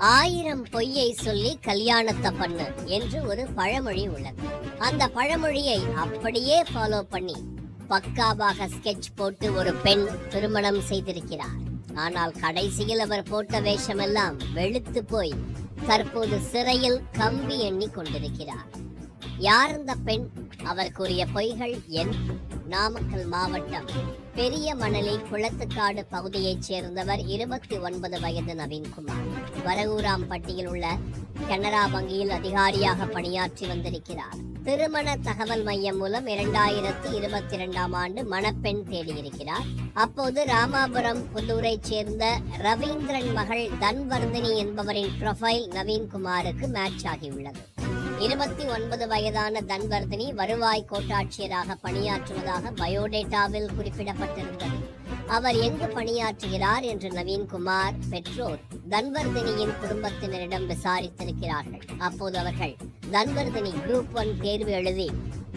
ஆயிரம் பொய்யை சொல்லி கல்யாணத்தை பண்ணு என்று ஒரு பழமொழி உள்ளது. அந்த பழமொழியை அப்படியே ஃபாலோ பண்ணி பக்காவாக ஸ்கெட்ச் போட்டு ஒரு பெண் திருமணம் செய்திருக்கிறார். ஆனால் கடைசியில் அவர் போட்ட வேஷமெல்லாம் வெளுத்து போய் தற்போது சிறையில் கம்பி எண்ணி கொண்டிருக்கிறார். யார் அந்த பெண்? அவர் கூறிய பொய்கள் என் நாமக்கல் மாவட்டம் பெரிய மணலி குளத்துக்காடு பகுதியைச் சேர்ந்தவர் 29 வயது நவீன்குமார். வரகூராம்பட்டியில் உள்ள கனரா வங்கியில் அதிகாரியாக பணியாற்றி வந்திருக்கிறார். திருமண தகவல் மையம் மூலம் 2022ஆம் ஆண்டு மணப்பெண் தேடியிருக்கிறார். அப்போது ராமாபுரம் புதூரை சேர்ந்த ரவீந்திரன் மகள் தன்வர்தினி என்பவரின் ப்ரொஃபைல் நவீன்குமாருக்கு மேட்ச் ஆகியுள்ளது. 29 வயதான தன்வர்தினி வருவாய் கோட்டாட்சியராக பணியாற்றுவதாக பயோடேட்டாவில் குறிப்பிடப்பட்டிருந்தது. அவர் எங்கு பணியாற்றுகிறார் என்று நவீன்குமார் பெற்றோர் தன்வர்தினியின் குடும்பத்தினரிடம் விசாரித்திருக்கிறார்கள். அப்போது அவர்கள் தன்வர்தினி குரூப் 1 தேர்வு எழுதி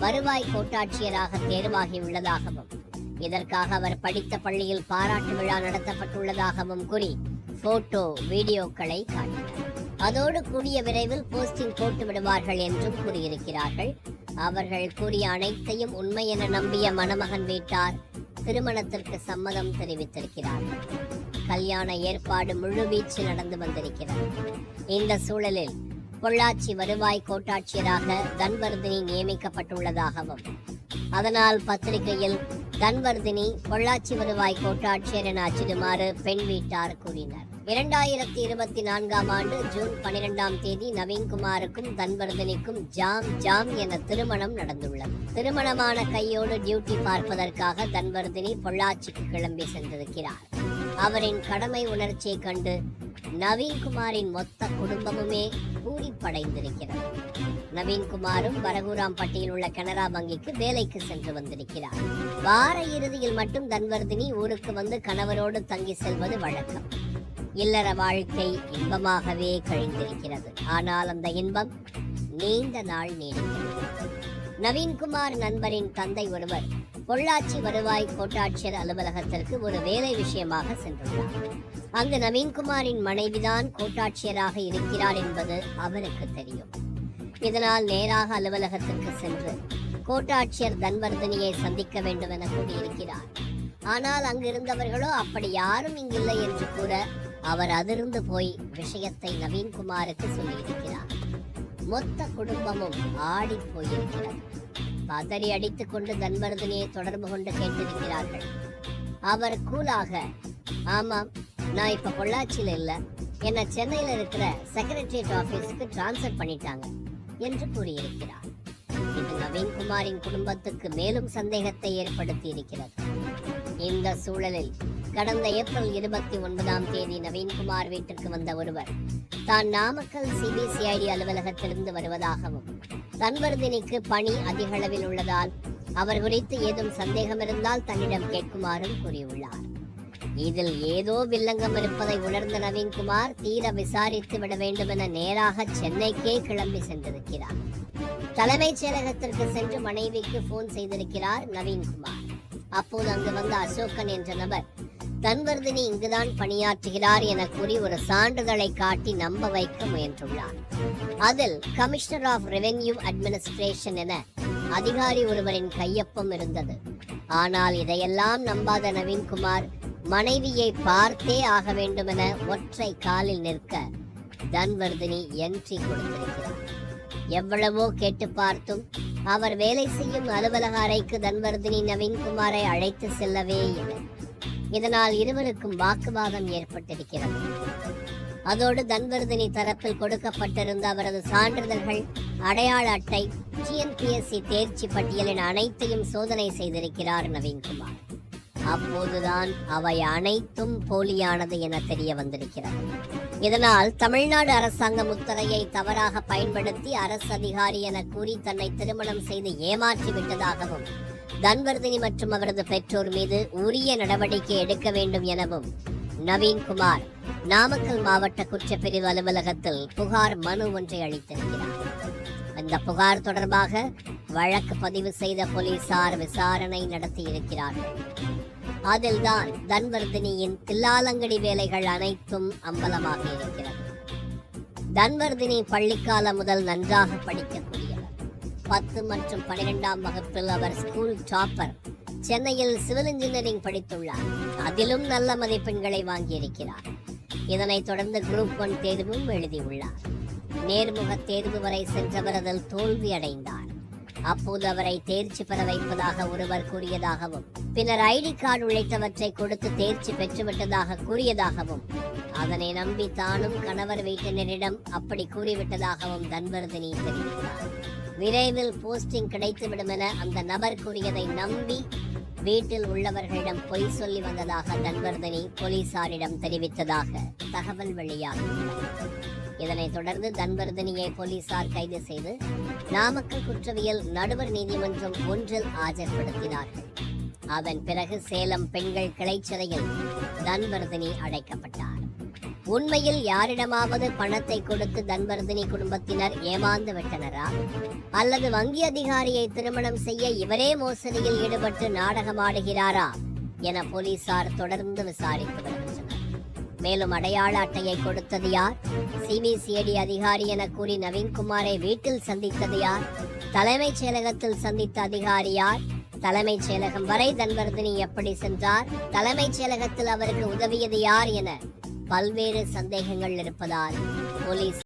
வருவாய் கோட்டாட்சியராக தேர்வாகியுள்ளதாகவும் இதற்காக அவர் படித்த பள்ளியில் பாராட்டு விழா நடத்தப்பட்டுள்ளதாகவும் கூறி போட்டோ வீடியோக்களை காட்டினர். அதோடு கூடிய விரைவில் போஸ்டிங் போட்டு விடுவார்கள் என்றும் கூறியிருக்கிறார்கள். அவர்கள் கூறிய அனைத்தையும் உண்மை என நம்பிய மணமகன் வீட்டார் திருமணத்திற்கு சம்மதம் தெரிவித்திருக்கிறார்கள். கல்யாண ஏற்பாடு முழுவீச்சு நடந்து வந்திருக்கிறது. இந்த சூழலில் பொள்ளாச்சி வருவாய் கோட்டாட்சியராக தன்வர்தினி நியமிக்கப்பட்டுள்ளதாகவும் அதனால் பத்திரிகையில் தன்வர்தினி பொள்ளாச்சி வருவாய் கோட்டாட்சியர் என அச்சிடுமாறு பெண் வீட்டார் கூறினர். 2024ஆம் ஆண்டு ஜூன் 12ஆம் தேதி நவீன்குமாருக்கும் தன்வர்தினிக்கும் ஜாம் என திருமணம் நடந்துள்ளது. திருமணமான கையோடு டியூட்டி பார்ப்பதற்காக தன்வர்தினி பொள்ளாச்சிக்கு கிளம்பி சென்றிருக்கிறார். அவரின் கடமை உணர்ச்சியை கண்டு நவீன்குமாரின் மொத்த குடும்பமுமே பூரிப்படைந்திருக்கிறது. நவீன்குமாரும் வரகூராம்பட்டியில் உள்ள கனரா வங்கிக்கு வேலைக்கு சென்று வந்திருக்கிறார். வார இறுதியில் மட்டும் தன்வர்தினி ஊருக்கு வந்து கணவரோடு தங்கி செல்வது வழக்கம். இல்லற வாழ்க்கை இன்பமாகவே கழிந்திருக்கிறது. ஆனால் அந்த இன்பம் நீண்ட நாள் நீடிக்கிறது. நவீன்குமார் நண்பரின் தந்தை ஒருவர் பொள்ளாச்சி வருவாய் கோட்டாட்சியர் அலுவலகத்திற்கு ஒரு வேலை விஷயமாக சென்றுள்ளார். அங்கு நவீன்குமாரின் மனைவிதான் கோட்டாட்சியராக இருக்கிறார் என்பது அவருக்கு தெரியும். இதனால் நேராக அலுவலகத்திற்கு சென்று கோட்டாட்சியர் தன்வர்தினியை சந்திக்க வேண்டும் என கூறியிருக்கிறார். ஆனால் அங்கிருந்தவர்களோ அப்படி யாரும் இங்கில்லை என்று கூற அவர் அதிர்ந்து போய் விஷயத்தை நவீன்குமாருக்கு சொல்லியிருக்கிறார். மொத்த குடும்பமும் ஆடி போயிருக்கிறது. பதறி அடித்துக் கொண்டு தன்வர்தினியை தொடர்பு கொண்டு கேட்டிருக்கிறார்கள். அவர் கூலாக, ஆமாம், நான் இப்ப பொள்ளாச்சியில இல்ல, என்ன சென்னையில இருக்கிற செக்ரட்டரியேட் ஆபீஸுக்கு டிரான்ஸ்பர் பண்ணிட்டாங்க என்று கூறியிருக்கிறார். இது நவீன்குமாரின் குடும்பத்துக்கு மேலும் சந்தேகத்தை ஏற்படுத்தி இருக்கிறது. இந்த சூழலில் கடந்த ஏப்ரல் 29ஆம் தேதி நவீன்குமார் வீட்டிற்கு வந்த ஒருவர் தான் நாமக்கல் சிபிசிஐடி அலுவலகத்திலிருந்து வருவதாகவும் தன்வர்தினிக்கு பணி அதிக அளவில் உள்ளதால் அவர் குறித்து ஏதும் சந்தேகம் இருந்தால் தன்னிடம் கேட்குமாறும் கூறியுள்ளார். இதில் ஏதோ வில்லங்கம் இருப்பதை உணர்ந்த நவீன்குமார் தீர விசாரித்து விட வேண்டும் என நேராக சென்னைக்கே கிளம்பி சென்றிருக்கிறார். தலைமைச் செயலகத்திற்கு சென்று மனைவிக்கு போன் செய்திருக்கிறார் நவீன்குமார். அப்போது அங்கு வந்த அசோகன் என்ற நபர் தன்வர்தினி இங்குதான் பணியாற்றுகிறார் என கூறி ஒரு சான்றிதழை காட்டி நம்ப வைக்க முயன்றுள்ளார். அதில் கமிஷனர் ஆஃப் ரெவென்யூ அட்மினிஸ்ட்ரேஷன் என அதிகாரி ஒருவரின் கையொப்பம் இருந்தது. ஆனால் இதையெல்லாம் நம்பாத நவீன்குமார் மனைவியை பார்த்தே ஆக வேண்டும் என ஒற்றை காலில் நிற்க தன்வர்தினி என்ட்ரி கொடுத்திருக்கிறார். எவ்வளவோ கேட்டு பார்த்தும் அவர் வேலை செய்யும் அலுவலக அறைக்கு தன்வர்தினி நவீன்குமாரை அழைத்து செல்லவே இல்லை. இதனால் இருவருக்கும் வாக்குவாதம் ஏற்பட்டிருக்கிறது. அதோடு தன்வர்தினி தரப்பில் கொடுக்கப்பட்டிருந்த அவரது சான்றிதழ்கள், அடையாள அட்டை, டிஎன்பிஎஸ்சி தேர்ச்சி பட்டியல் என அனைத்தையும் சோதனை செய்திருக்கிறார் நவீன்குமார். அப்போதுதான் அவை அனைத்தும் போலியானது என தெரிய வந்திருக்கிறது. இதனால் தமிழ்நாடு அரசாங்கம் உத்தரையை தவறாக பயன்படுத்தி அரசு அதிகாரி என கூறி தன்னை திருமணம் செய்து ஏமாற்றி விட்டதாகவும் தன்வர்தினி மற்றும் அவரது பெற்றோர் மீது உரிய நடவடிக்கை எடுக்க வேண்டும் எனவும் நவீன்குமார் நாமக்கல் மாவட்ட குற்றப்பிரிவு அலுவலகத்தில் புகார் மனு ஒன்றை அளித்திருக்கிறார். அந்த புகார் தொடர்பாக வழக்கு பதிவு செய்த போலீசார் விசாரணை நடத்தியிருக்கிறார்கள். அதில்தான் தன்வர்தினியின் தில்லாலங்கடி வேலைகள் அனைத்தும் அம்பலமாக இருக்கிறது. தன்வர்தினி பள்ளிக்காலம் முதல் நன்றாக படிக்கக்கூடியவர். 10 மற்றும் 12ஆம் வகுப்பில் அவர் ஸ்கூல் டாப்பர். சென்னையில் சிவில் இன்ஜினியரிங் படித்துள்ளார். அதிலும் நல்ல மதிப்பெண்களை வாங்கியிருக்கிறார். இதனைத் தொடர்ந்து குரூப் 1 தேர்வும் எழுதியுள்ளார். நேர்முக தேர்வு வரை சென்றவர் அதில் தோல்வி அடைந்தார். அப்போது அவரை தேர்ச்சி பெற வைப்பதாக ஒருவர் கூறியதாகவும், பின்னர் ஐடி கார்டு உள்ளிட்டவற்றை கொடுத்து தேர்ச்சி பெற்றுவிட்டதாக கூறியதாகவும், அதனை நம்பி தானும் கணவர் வீட்டினரிடம் அப்படி கூறிவிட்டதாகவும் தன்வர்தினி தெரிவித்தார். விரைவில் போஸ்டிங் கிடைத்துவிடும் என அந்த நபர் கூறியதை நம்பி வீட்டில் உள்ளவர்களிடம் பொய் சொல்லி வந்ததாக தன்வர்தினி போலீசாரிடம் தெரிவித்ததாக தகவல் வெளியாகியுள்ளது. இதனைத் தொடர்ந்து தன்வர்தினியை போலீசார் கைது செய்து நாமக்கல் குற்றவியல் நடுவர் நீதிமன்றம் 1 ஆஜர்படுத்தினார்கள். அதன் பிறகு சேலம் பெண்கள் கிளை சிறையில் தன்வர்தினி அடைக்கப்பட்டார். உண்மையில் யாரிடமாவது பணத்தை கொடுத்து தன்வர்தினி குடும்பத்தினர் ஏமாந்து விட்டனரா, அல்லது வங்கி அதிகாரியை திருமணம் செய்ய இவரே மோசடியில் ஈடுபட்டு நாடகமாடுகிறாரா என போலீசார் தொடர்ந்து விசாரித்து வருகின்றனர். மேலும் அடையாள அட்டையை கொடுத்தது யார், சிபிசிஐடி அதிகாரி என கூறி நவீன்குமாரை வீட்டில் சந்தித்தது யார், தலைமைச் செயலகத்தில் சந்தித்த அதிகாரி யார், தலைமைச் செயலகம் வரை தன்வர்தினி எப்படி சென்றார், தலைமைச் செயலகத்தில் அவருக்கு உதவியது யார் என பல்வேறு சந்தேகங்கள் இருப்பதால் போலீஸ்